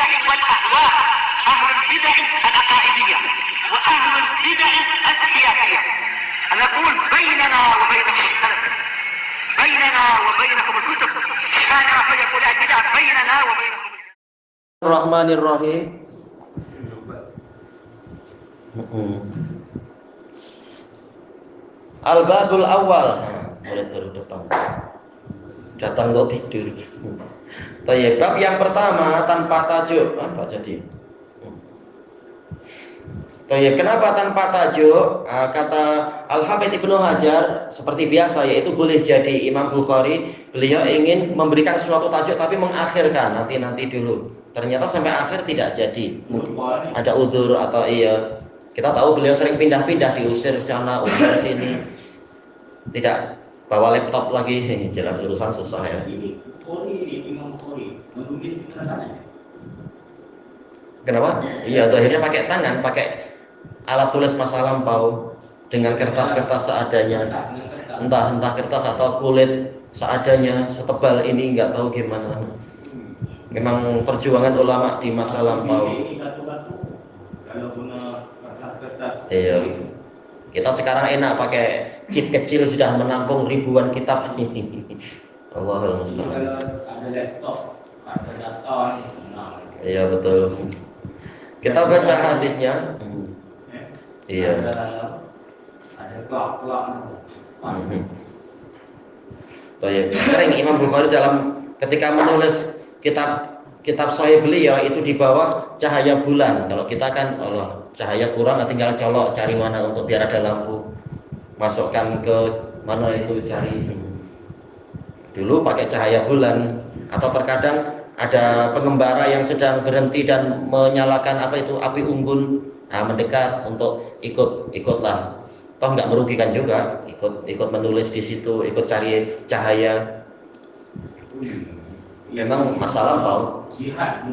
البدع والأهواء، أهل البدع العقائدية وأهل البدع السياسية. نقول بيننا وبينكم السلف، بيننا وبينكم الكتب، كان فيقول البدع بيننا وبينكم. Bismillahirrahmanirrahim. Al-babul awal. Murid baru datang kok tidur. Tayyib, bab yang pertama tanpa tajuk. Apa jadi? Tayyib, kenapa tanpa tajuk? Kata Al-Hafidz Ibnu Hajar seperti biasa, yaitu boleh jadi Imam Bukhari beliau ingin memberikan suatu tajuk tapi mengakhirkan nanti dulu. Ternyata sampai akhir tidak jadi. Mungkin ada udzur atau iya. Kita tahu beliau sering pindah-pindah, diusir sana, usir sini. Tidak bawa laptop lagi, jelas urusan susah ya. Kenapa? Iya, akhirnya pakai tangan, pakai alat tulis masa lampau dengan kertas-kertas seadanya. Entah kertas atau kulit seadanya, setebal ini nggak tahu gimana. Memang perjuangan ulama di masa lampau. Iya. Kita sekarang enak pakai chip kecil sudah menampung ribuan kitab. Allahul musta'an. Ada laptop, ada data. Iya betul. Kita baca hadisnya. Iya. Ada kelak. Sering Imam Bukhari dalam ketika menulis kitab Sahih beliau itu di bawah cahaya bulan. Kalau kita kan Allah cahaya kurang, tinggal colok cari mana untuk biar ada lampu, masukkan ke mana itu cari. Dulu pakai cahaya bulan, atau terkadang ada pengembara yang sedang berhenti dan menyalakan api unggun, mendekat untuk ikutlah, toh nggak merugikan juga, ikut menulis di situ, ikut cari cahaya. Memang masalah lampau. Jihad.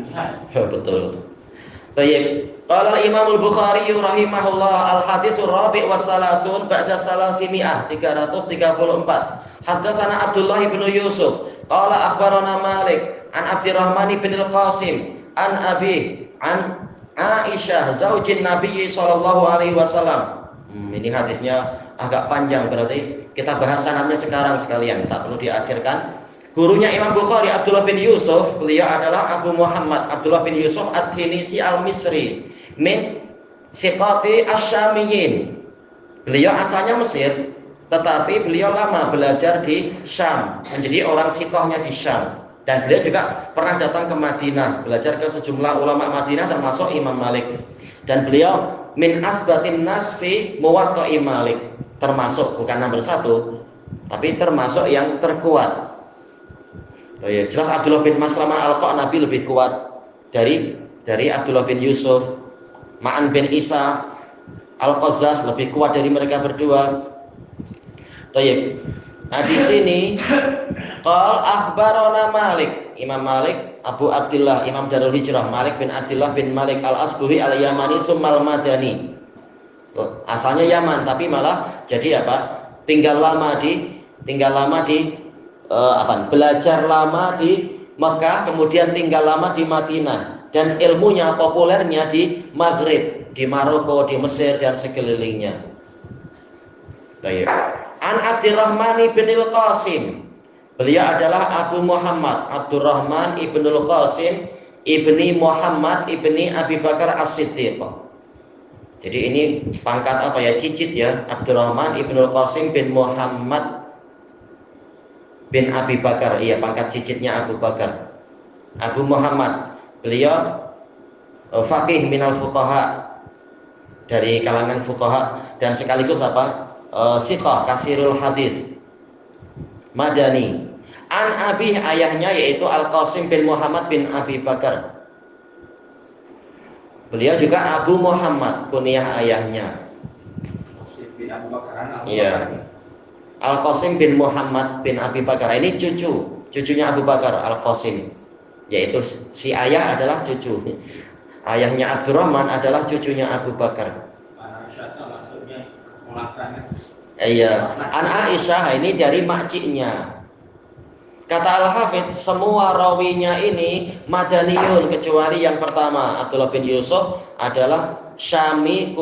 Betul. Baik. Qala Imam Al-Bukhari rahimahullah al-haditsur rabi' was salasun ba'da salasimi'ah 334. Haddatsana Abdullah bin Yusuf qala akhbarana Malik an Abdurrahman bin Al-Qasim an Abi an Aisyah zaujin Nabi sallallahu alaihi wasallam. Ini hadisnya agak panjang, berarti kita bahas sanadnya sekarang sekalian, tak perlu diakhirkan. Gurunya Imam Bukhari Abdullah bin Yusuf, beliau adalah Abu Muhammad Abdullah bin Yusuf At-Tinisi Al-Misri min siqati asy-Syamiyyin. Beliau asalnya Mesir, tetapi beliau lama belajar di Syam, menjadi orang siqahnya di Syam. Dan beliau juga pernah datang ke Madinah, belajar ke sejumlah ulama Madinah termasuk Imam Malik. Dan beliau min asbatin nas fi muwatta'i Malik, termasuk bukan nomor 1, tapi termasuk yang terkuat. Oh ya, jelas Abdullah bin Maslamah Al-Qanabi lebih kuat dari Abdullah bin Yusuf. Ma'an bin Isa Al-Qazzaz lebih kuat dari mereka berdua. Baik. Nah di sini qal akhbarana Malik, Imam Malik Abu Abdullah, Imam Darul Hijrah, Malik bin Abdullah bin Malik Al-Asbuhi Al-Yamani Summal Madani. Asalnya Yaman tapi malah jadi apa? Tinggal lama di belajar lama di Mekah, kemudian tinggal lama di Madinah, dan ilmunya populernya di Maghrib, di Maroko, di Mesir dan sekelilingnya. Baik. An Abdurrahman bin Al-Qasim, beliau adalah Abu Muhammad Abdurrahman ibnul Qasim ibni Muhammad ibni Abi Bakar As-Siddiq. Jadi ini pangkat apa ya, cicit ya, Abdurrahman ibnul Qasim bin Muhammad bin Abi Bakar, iya pangkat cicitnya Abu Bakar. Abu Muhammad, beliau faqih minal fuqaha, dari kalangan fuqaha, dan sekaligus apa? Siqah, kasirul hadis. Madani. An Abi, ayahnya yaitu Al-Qasim bin Muhammad bin Abi Bakar. Beliau juga Abu Muhammad, kunyah ayahnya. Iya. Al-Qasim bin Muhammad bin Abi Bakar, ini cucunya Abu Bakar Al-Qasim, yaitu si ayah adalah cucu. Ayahnya Abdurrahman adalah cucunya Abu Bakar. Iya, An Aisyah ini dari makciknya. Kata Al-Hafidz, semua rawinya ini Madaniyun kecuali yang pertama, Abdullah bin Yusuf adalah Syami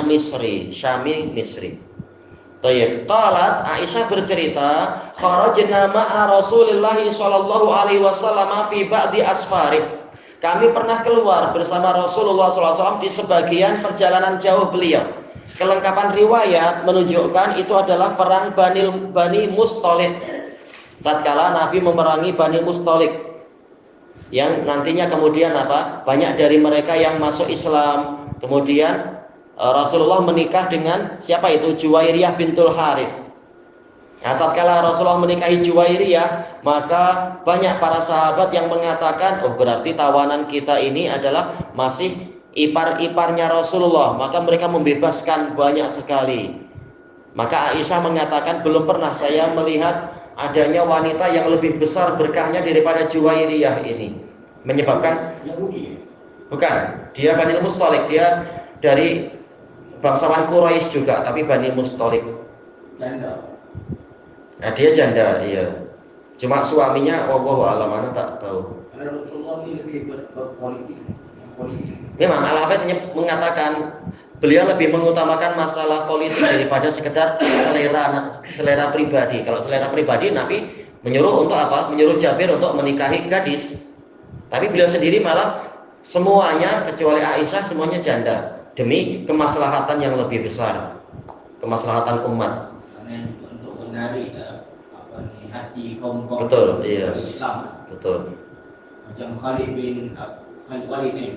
Misri, Syami Misri. Tayyib. Qalat Aisyah bercerita, kharajna ma'a Rasulillah sallallahu alaihi wasallam fi ba'di asfarih. Kami pernah keluar bersama Rasulullah SAW di sebagian perjalanan jauh beliau. Kelengkapan riwayat menunjukkan itu adalah perang Bani Mustalik. Tatkala Nabi memerangi Bani Mustalik, yang nantinya kemudian banyak dari mereka yang masuk Islam. Kemudian Rasulullah menikah dengan siapa itu? Juwairiyah bintul Harith. Nah, tatkala Rasulullah menikahi Juwairiyah, maka banyak para sahabat yang mengatakan, oh berarti tawanan kita ini adalah masih ipar-iparnya Rasulullah. Maka mereka membebaskan banyak sekali. Maka Aisyah mengatakan, belum pernah saya melihat adanya wanita yang lebih besar berkahnya daripada Juwairiyah ini. Menyebabkan bukan, dia Bani Mustalik, dia dari bangsawan Quraisy juga, tapi Bani Mustalik. Janda. Nah, dia janda, iya. Cuma suaminya wallahu a'lam, ana tak tahu. Rasulullah ini lebih berpolitik. Memang Al-Hafidz mengatakan beliau lebih mengutamakan masalah politik daripada sekedar selera pribadi. Kalau selera pribadi, Nabi menyuruh untuk apa? Menyuruh Jabir untuk menikahi gadis. Tapi beliau sendiri malah semuanya kecuali Aisyah semuanya janda demi kemaslahatan yang lebih besar, kemaslahatan umat. Untuk menarik hati kaum betul, iya. Islam. Betul. Macam Khalid bin Walid ni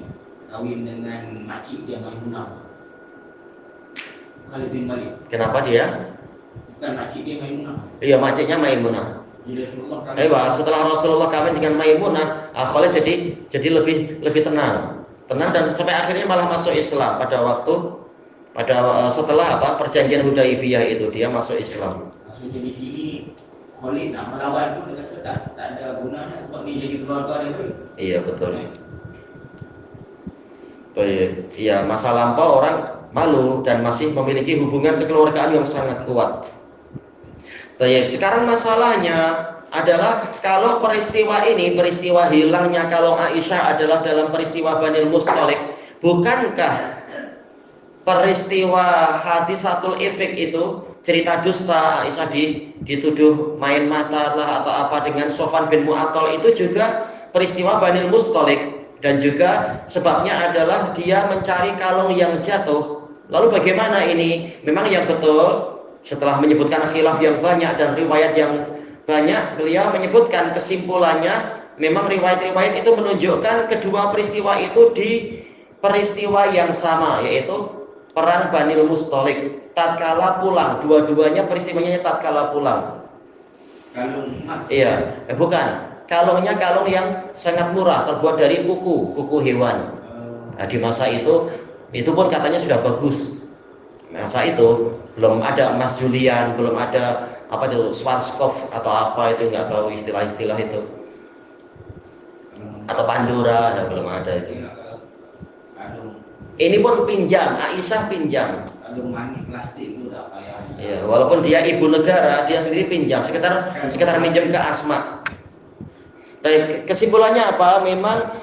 kahwin dengan makcik dia Maimunah. Khalid bin Walid. Kenapa dia? Bukan makcik dia Maimunah. Iya, makciknya Maimunah. Setelah Rasulullah kawin dengan Maimunah, Khalid jadi lebih tenang dan sampai akhirnya malah masuk Islam setelah perjanjian Hudaibiyah itu dia masuk Islam. Maksudnya di sini Khalid nak melawan pun dengan ketat, tak ada gunanya sebab dia jadi keluarga dia. Iya, betul. Iya, masa lampau orang malu dan masih memiliki hubungan kekeluargaan yang sangat kuat. Sekarang masalahnya adalah kalau peristiwa hilangnya kalau Aisyah adalah dalam peristiwa Bani Mustalik, bukankah peristiwa hadisatul ifk itu cerita dusta, Aisyah dituduh main mata lah atau apa dengan Sofwan bin Mu'attal, itu juga peristiwa Bani Mustalik, dan juga sebabnya adalah dia mencari kalung yang jatuh. Lalu bagaimana ini? Memang yang betul, setelah menyebutkan khilaf yang banyak dan riwayat yang banyak, beliau menyebutkan kesimpulannya memang riwayat-riwayat itu menunjukkan kedua peristiwa itu di peristiwa yang sama, yaitu perang Bani Mustalik tatkala pulang. Dua-duanya peristiwanya tatkala pulang. Kalung emas. Iya, bukan. Kalungnya kalung yang sangat murah, terbuat dari kuku hewan. Nah, di masa itu pun katanya sudah bagus. Masa itu belum ada emas Julian, belum ada Schwarzkopf atau apa itu, nggak tahu istilah-istilah itu. Atau Pandora, belum ada itu. Ini pun pinjam, Aisyah pinjam. Kalung manik plastik itu udah kayak. Iya, walaupun dia ibu negara, dia sendiri pinjam, sekitar minjem ke Asma. Dan kesimpulannya apa? Memang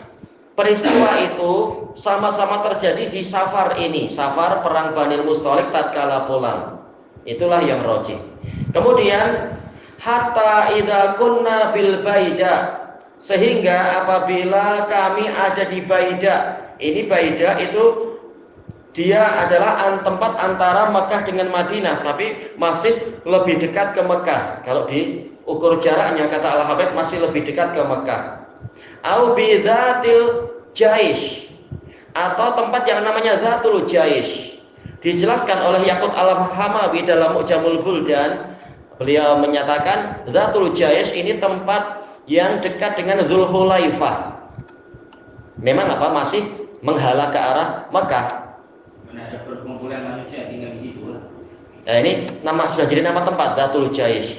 peristiwa itu sama-sama terjadi di Safar ini, Safar perang Bani Mustalik tatkala pulang. Itulah yang rajih. Kemudian hatta idza kunna bil Baida, sehingga apabila kami ada di Baida. Ini Baida itu dia adalah tempat antara Mekah dengan Madinah, tapi masih lebih dekat ke Mekah. Kalau diukur jaraknya, kata Al-Hafidz, masih lebih dekat ke Mekah. Au bi dzatil Jaish, atau tempat yang namanya Zatul Jaish. Dijelaskan oleh Yaqut Al-Hamawi dalam Mu'jamul Buldan. Beliau menyatakan Zatul Jaish ini tempat yang dekat dengan Dzulhulaifah. Memang masih menghala ke arah Mekah. Ada perkumpulan manusia tinggal di situ. Nah, ini sudah jadi nama tempat Zatul Jaish.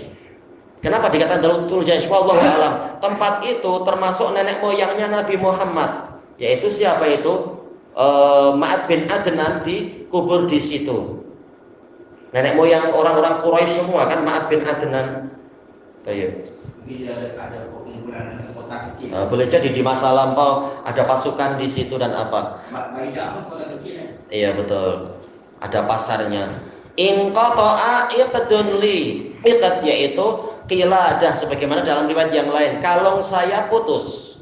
Kenapa dikatakan Zatul Jaish? Wallahu a'lam. Tempat itu termasuk nenek moyangnya Nabi Muhammad, yaitu siapa itu? Ma'ad bin Adnan dikubur di situ. Nenek moyang orang-orang Quraisy semua kan Ma'ad bin Adnan. Tayyib. Ada pengumpulan kota kecil. Boleh jadi di masa lampau ada pasukan di situ dan apa? Maidah pun kota kecil. Iya betul. Ada pasarnya. In qata'a iqdun li. Iqad yaitu qiladah sebagaimana dalam riwayat yang lain. Kalung saya putus.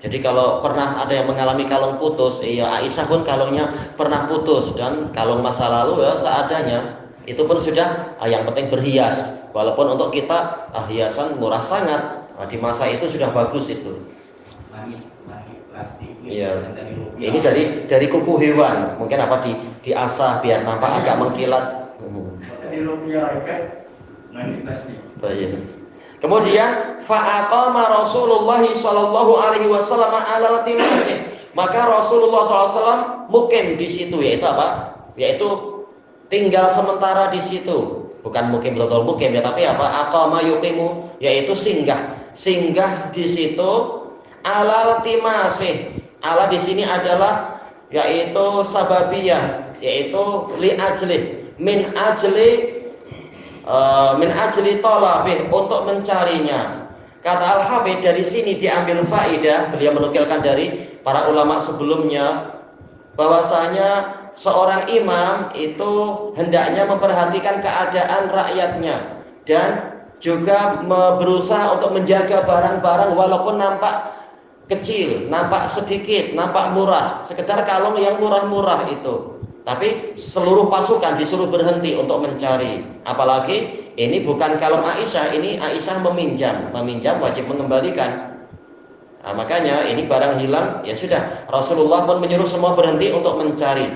Jadi kalau pernah ada yang mengalami kalung putus, iya Aisyah pun kalungnya pernah putus dan kalung masa lalu ya seadanya. Itu pun sudah yang penting berhias. Walaupun untuk kita hiasan murah sangat, di masa itu sudah bagus itu. Langit plastik. Iya. Ini dari kuku hewan, mungkin apa diasah biar nampak agak mengkilat. Di rupiah kan langit plastik. Iya. Kemudian fa'aqama Rasulullah sallallahu alaihi wasallam ala timasi. Maka Rasulullah SAW mukim di situ, yaitu apa? Yaitu tinggal sementara di situ. Bukan mukim betul-betul mukim ya, tapi apa? Aqama yuqimu, yaitu singgah di situ alal timasi. Ala di sini adalah yaitu sababiyah, yaitu li ajli min ajli talabih, untuk mencarinya. Kata Al-Hafidz dari sini diambil faidah, beliau menukilkan dari para ulama sebelumnya bahwasanya seorang imam itu hendaknya memperhatikan keadaan rakyatnya dan juga berusaha untuk menjaga barang-barang walaupun nampak kecil, nampak sedikit, nampak murah, sekedar kalung yang murah-murah itu. Tapi seluruh pasukan disuruh berhenti untuk mencari. Apalagi ini bukan kalung Aisyah, ini Aisyah meminjam wajib mengembalikan. Nah, makanya ini barang hilang, ya sudah Rasulullah pun menyuruh semua berhenti untuk mencari.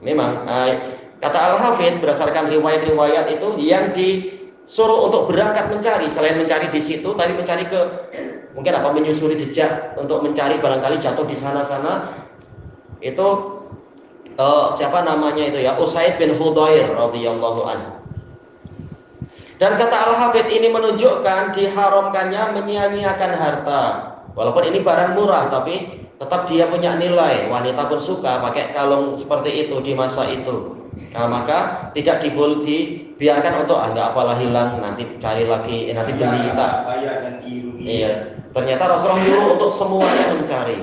Memang kata Al-Hafidz berdasarkan riwayat-riwayat itu yang disuruh untuk berangkat mencari, selain mencari di situ tadi mencari ke mungkin apa menyusuri jejak untuk mencari barangkali jatuh di sana-sana itu siapa namanya itu ya, Usaid bin Hudayr radhiyallahu anhu. Dan kata Al-Hafidz ini menunjukkan diharamkannya menyia-nyiakan harta. Walaupun ini barang murah tapi tetap dia punya nilai. Wanita pun suka pakai kalung seperti itu di masa itu. Nah, maka tidak dibiarkan untuk enggak apalah hilang, nanti cari lagi, nanti beli kita. Iya. Ternyata Rasulullah nyuruh untuk semuanya mencari.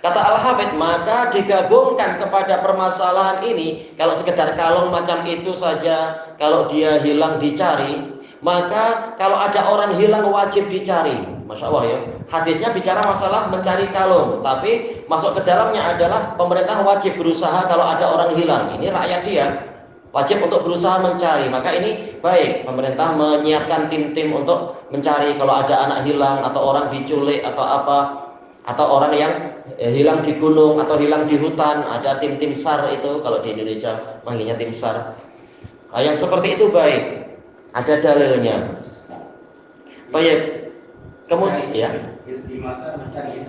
Kata Al-Hafidz, maka digabungkan kepada permasalahan ini, kalau sekedar kalung macam itu saja, kalau dia hilang dicari, maka kalau ada orang hilang wajib dicari. Masya Allah ya. Hadisnya bicara masalah mencari kalung, tapi masuk ke dalamnya adalah pemerintah wajib berusaha kalau ada orang hilang. Ini rakyat dia wajib untuk berusaha mencari. Maka ini baik pemerintah menyiapkan tim-tim untuk mencari kalau ada anak hilang atau orang diculik atau apa, atau orang yang hilang di gunung atau hilang di hutan, ada tim-tim SAR itu kalau di Indonesia manggilnya tim SAR. Nah, yang seperti itu baik, ada dalilnya. Baik. Kemudian ya.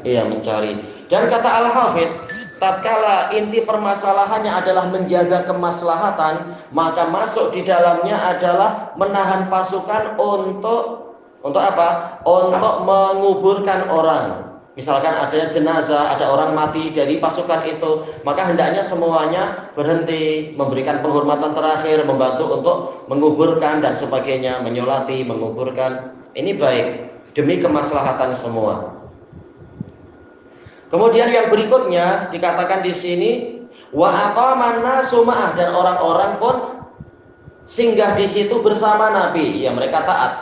Iya, mencari. Dan kata Al-Hafidz, tatkala inti permasalahannya adalah menjaga kemaslahatan, maka masuk di dalamnya adalah menahan pasukan untuk apa? Untuk menguburkan orang. Misalkan ada jenazah, ada orang mati dari pasukan itu, maka hendaknya semuanya berhenti, memberikan penghormatan terakhir, membantu untuk menguburkan dan sebagainya, menyolati, menguburkan. Ini baik demi kemaslahatan semua. Kemudian yang berikutnya dikatakan di sini wa aqaman nasu ma'ah, dan orang-orang pun singgah di situ bersama Nabi. Ya, mereka taat.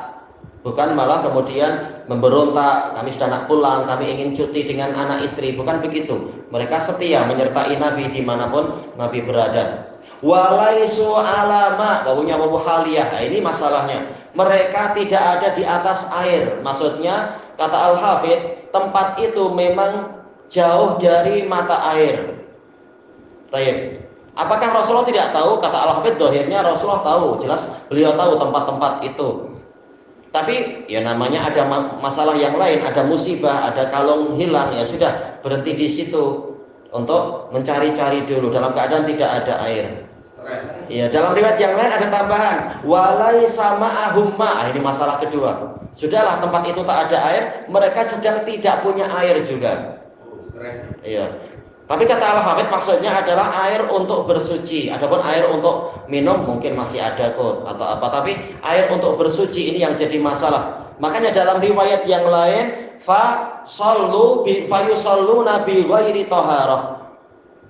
Bukan malah kemudian memberontak, kami sudah nak pulang, kami ingin cuti dengan anak istri. Bukan begitu. Mereka setia menyertai Nabi dimanapun Nabi berada. Walaisu alama, baunya bau haliyah. Nah, ini masalahnya. Mereka tidak ada di atas air. Maksudnya, kata Al-Hafidz, tempat itu memang jauh dari mata air. Taib. Apakah Rasulullah tidak tahu? Kata Al-Hafidz, dohirnya Rasulullah tahu. Jelas beliau tahu tempat-tempat itu. Tapi ya namanya ada masalah yang lain, ada musibah, ada kalung hilang, ya sudah berhenti di situ untuk mencari-cari dulu dalam keadaan tidak ada air. Ya, dalam riwayat yang lain ada tambahan walai sama ahumma. Ini masalah kedua. Sudahlah tempat itu tak ada air, mereka sedang tidak punya air juga. Iya. Tapi kata Al-Hafidz maksudnya adalah air untuk bersuci. Adapun air untuk minum mungkin masih ada kok atau apa. Tapi air untuk bersuci ini yang jadi masalah. Makanya dalam riwayat yang lain fayusalluna bi ghairi taharah.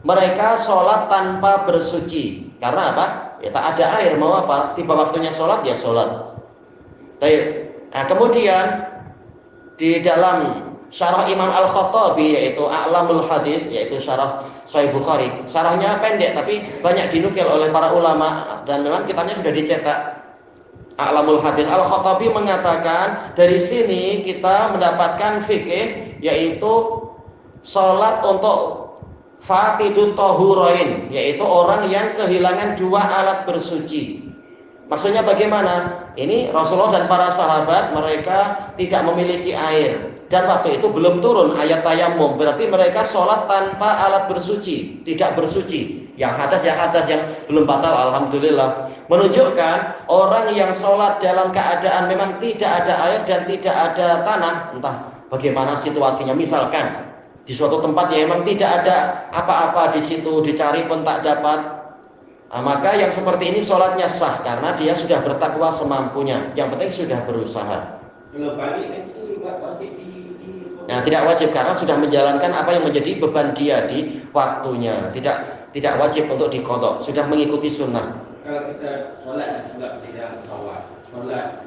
Mereka sholat tanpa bersuci. Karena apa? Ya tak ada air, mau apa? Tiba waktunya sholat ya sholat. Nah, kemudian di dalam syarah Imam Al-Khattabi yaitu A'lamul Hadis, yaitu syarah Sahih Bukhari. Syarahnya pendek tapi banyak dinukil oleh para ulama dan memang kitabnya sudah dicetak. A'lamul Hadis. Al-Khattabi mengatakan dari sini kita mendapatkan fikih yaitu salat untuk fatidut tahurain, yaitu orang yang kehilangan dua alat bersuci. Maksudnya bagaimana? Ini Rasulullah dan para sahabat mereka tidak memiliki air. Dan waktu itu belum turun ayat tayamum. Berarti mereka sholat tanpa alat bersuci, tidak bersuci. Yang hadas yang belum batal, alhamdulillah. Menunjukkan orang yang sholat dalam keadaan memang tidak ada air dan tidak ada tanah, entah bagaimana situasinya. Misalkan di suatu tempat yang memang tidak ada apa-apa di situ, dicari pun tak dapat. Nah, maka yang seperti ini sholatnya sah karena dia sudah bertakwa semampunya. Yang penting sudah berusaha. Kalau balik itu wajib di Nah, tidak wajib karena sudah menjalankan apa yang menjadi beban dia di waktunya. Tidak wajib untuk diqadha, sudah mengikuti sunnah. Kalau kita sholat juga tidak sholat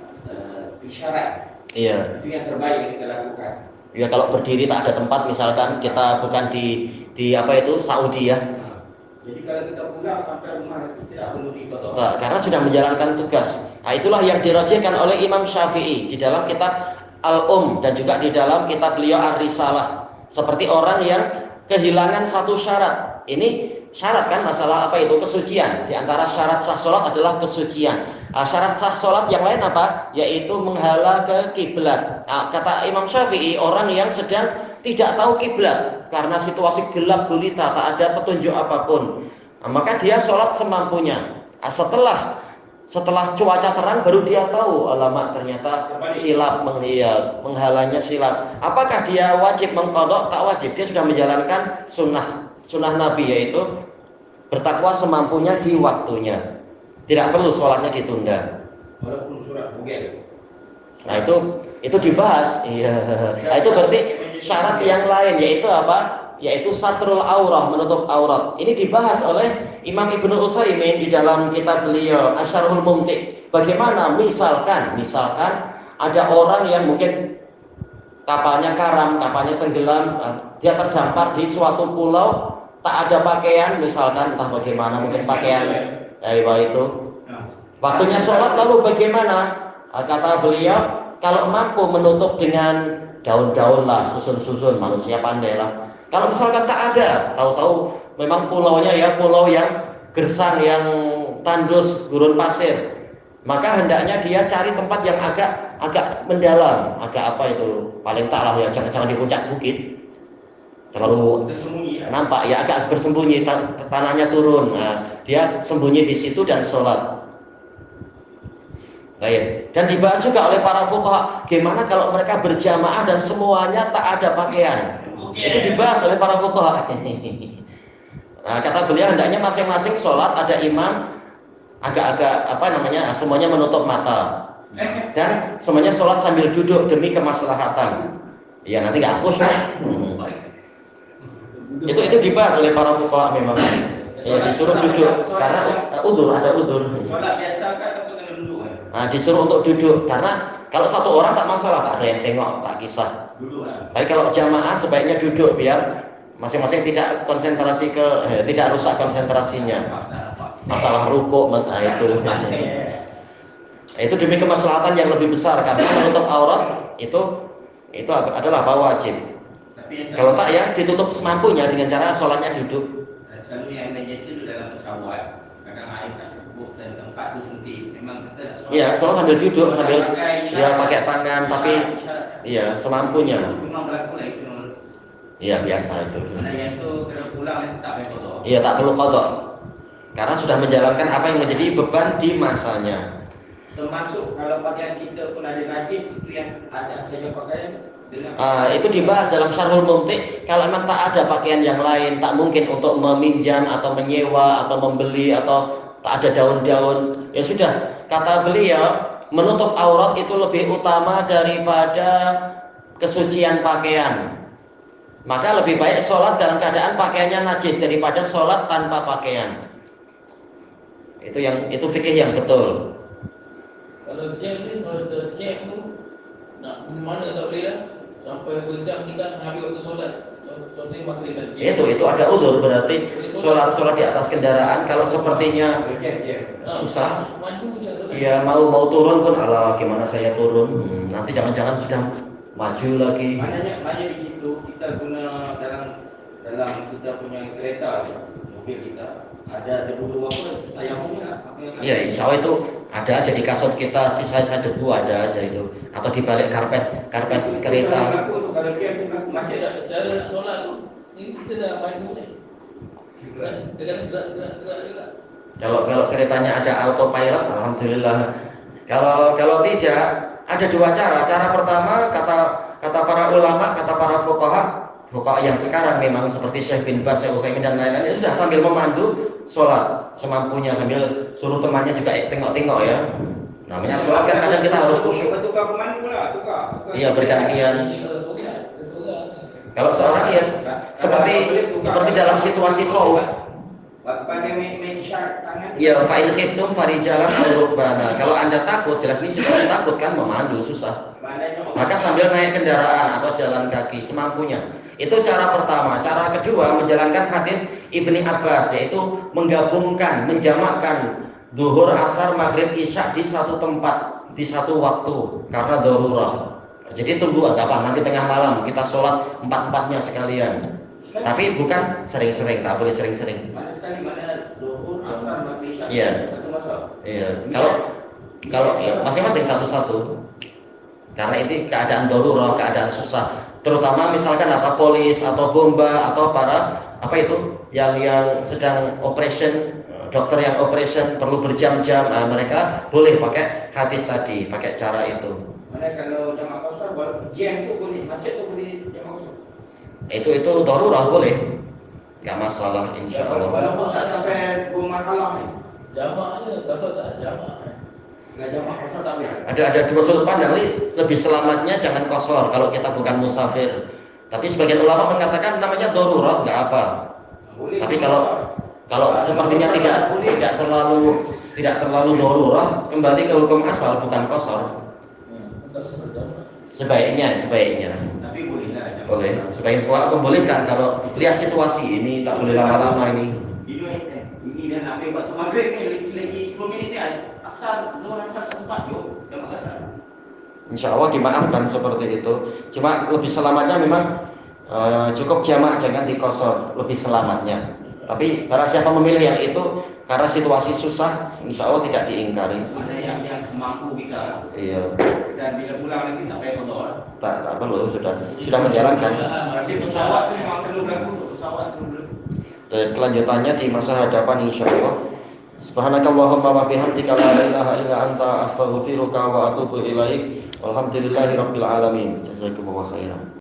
isyarat. Iya. Itu yang terbaik yang kita lakukan. Ya kalau berdiri tak ada tempat, misalkan kita bukan di apa itu Saudi ya. Jadi kalau kita pulang sampai rumah itu tidak perlu diqadha. Nah, karena sudah menjalankan tugas. Nah, itulah yang dirajihkan oleh Imam Syafi'i di dalam kitab dan juga di dalam kitab beliau Ar-Risalah. Seperti orang yang kehilangan satu syarat. Ini syarat kan masalah apa itu? Kesucian. Di antara syarat sah sholat adalah kesucian. Syarat sah sholat yang lain apa? Yaitu menghala ke kiblat. Kata Imam Syafi'i, orang yang sedang tidak tahu kiblat karena situasi gelap gulita, tak ada petunjuk apapun. Maka dia sholat semampunya. Setelah cuaca terang baru dia tahu, alamak ternyata silap menghalanya silap. Apakah dia wajib mengqadha? Tak wajib. Dia sudah menjalankan sunnah Nabi, yaitu bertakwa semampunya di waktunya. Tidak perlu sholatnya ditunda. Walaupun surat bugel. Nah itu dibahas. Iya. Nah, itu berarti syarat yang lain yaitu apa? Yaitu satrul aurah, menutup aurat. Ini dibahas oleh Imam Ibnu Utsaimin di dalam kitab beliau Asyarhul Mumti'. Bagaimana misalkan ada orang yang mungkin kapalnya karam, kapalnya tenggelam, dia terdampar di suatu pulau, tak ada pakaian, misalkan entah bagaimana, mungkin pakaian itu. Waktunya sholat lalu bagaimana? Kata beliau, kalau mampu menutup dengan daun-daun lah, susun-susun, manusia pandai lah. Kalau misalkan tak ada, tahu-tahu memang pulaunya ya pulau yang gersang, yang tandus, gurun pasir, maka hendaknya dia cari tempat yang agak mendalam, agak apa itu, paling tak lah ya, jangan di puncak bukit, terlalu nampak ya, agak bersembunyi, tanahnya turun. Nah, dia sembunyi di situ dan sholat. Baik. Dan dibahas juga oleh para fuqaha, gimana kalau mereka berjamaah dan semuanya tak ada pakaian. Itu dibahas oleh para fuqaha. Nah, kata beliau hendaknya masing-masing sholat ada imam agak-agak semuanya menutup mata dan semuanya sholat sambil duduk demi kemaslahatan. Ya nanti nggak khusyuk. Itu dibahas oleh para fuqaha memang. Ya disuruh duduk karena ada udzur. Sholat biasa kan atau kena duduk? Nah, disuruh untuk duduk karena kalau satu orang tak masalah, tak ada yang tengok, tak kisah. Tapi kalau jamaah sebaiknya duduk biar masing-masing tidak konsentrasi tidak rusak konsentrasinya. Masalah rukuk, itu demi kemaslahatan yang lebih besar karena menutup aurat itu adalah wajib. Kalau tak ya ditutup semampunya dengan cara sholatnya duduk. Selalu yang najis itu dalam pesawat, kadang air tak cukup dan tempat itu sempit. Memang kita iya, sholat sambil duduk, sambil dia pakai tangan, tapi iya semampunya. Memang berlaku lah itu. Iya biasa itu. Nah yang itu kena pulang tak perlu qadha. Iya tak perlu qadha. Karena sudah menjalankan apa yang menjadi beban di masanya. Termasuk kalau pakaian kita pun ada najis, itu yang ada saja pakaian Itu dibahas dalam Syarhul Mumti. Kalau memang tak ada pakaian yang lain, tak mungkin untuk meminjam atau menyewa atau membeli atau tak ada daun-daun, ya sudah. Kata beliau, menutup aurat itu lebih utama daripada kesucian pakaian. Maka lebih baik sholat dalam keadaan pakaiannya najis daripada sholat tanpa pakaian. Itu fikih yang betul. Kalau jam ni, kalau jam tu nak mana tak boleh dah. Sampai berjam kita habis waktu solat. Contohnya maghrib dan jam. Itu ada udzur, berarti sholat di atas kendaraan. Kalau sepertinya susah, ya mau turun pun, alah gimana saya turun? Nanti jangan-jangan sudah maju lagi. Banyak di situ kita guna dalam kita punya kereta, mobil kita ada debu apa sayapnya. Iya, insya Allah itu ada aja di kasut kita, sisa-sisa debu ada aja itu, atau di balik karpet kereta. Kalau dia tu macam cara nak solat tu, ini kita dah pandu ni. Gerak. Kalau keretanya ada autopilot, alhamdulillah. Kalau tidak, ada dua cara. Cara pertama kata para ulama, kata para fuqaha yang sekarang memang seperti Syekh bin Baz, Syekh Utsaimin dan lain-lain, itu sudah sambil memandu sholat semampunya, sambil suruh temannya juga tengok-tengok ya. Namanya sholat kan kadang kita harus khusyuk. tukar pemandu lah, tukar. Iya, bergantian. Kalau seorang ya seperti dalam situasi khauf. Pakai main shark tangan. Ya, fa'in khiftum farijalan aw rukbana. Kalau Anda takut, jelas ini situasi takut kan, memandu susah. Maka sambil naik kendaraan atau jalan kaki semampunya. Itu cara pertama. Cara kedua, menjalankan hadis Ibni Abbas, yaitu menggabungkan, menjamakkan zuhur, asar, maghrib, isya di satu tempat, di satu waktu, karena darurah. Jadi tunggu apa? Nanti tengah malam kita sholat empat-empatnya sekalian. Tapi bukan sering-sering, tak boleh sering-sering. Mana zuhur, asar, maghrib, isya. Iya. Iya. Kalau masing-masing satu-satu. Karena ini keadaan darurah, keadaan susah. Terutama misalkan polis atau bomba atau para yang sedang operation, dokter yang operation perlu berjam-jam, mereka boleh pakai hadis tadi, pakai cara itu. Mana kalau jamak kosar jam tu boleh, macet tu boleh jamak kosar. Itu darurah boleh, nggak masalah insya Allah. Walaupun tak sampai rumah halam ni. Jamak je, kasut tak jamak. Enggak jamak kosar tak boleh. Ada dua sudut pandang. Lebih selamatnya jangan kosor kalau kita bukan musafir. Tapi sebagian ulama mengatakan namanya darurah, nggak apa. Boleh. Tapi kalau sepertinya tidak terlalu darurah, kembali ke hukum asal bukan kosor. Sebaiknya. Tapi boleh lah. Boleh. Sebagian ulama membolehkan kalau lihat situasi ini tak boleh lama-lama ini. Ini dah nak waktu maghrib ni lagi 10 minit ni asar, zuhur, asar sempat jom jamak asar. Insya Allah dimaafkan seperti itu. Cuma lebih selamatnya memang cukup jamak, jangan dikosor, lebih selamatnya. Tapi barang siapa memilih yang itu karena situasi susah, insya Allah tidak diingkari. Ada yang semampu kita. Iya. Dan bila pulang nanti tak payah kontrol. Tak perlu, sudah menjalankan. Tapi pesawat tu memang selalu berlaku untuk pesawat tu. Kelanjutannya di masa hadapan insya Allah. Subhanakallahumma wa bihamdika la ilaha illa anta astaghfiruka wa atubu ilaik. Walhamdulillahirabbil alamin. Jazakumullahu khairan.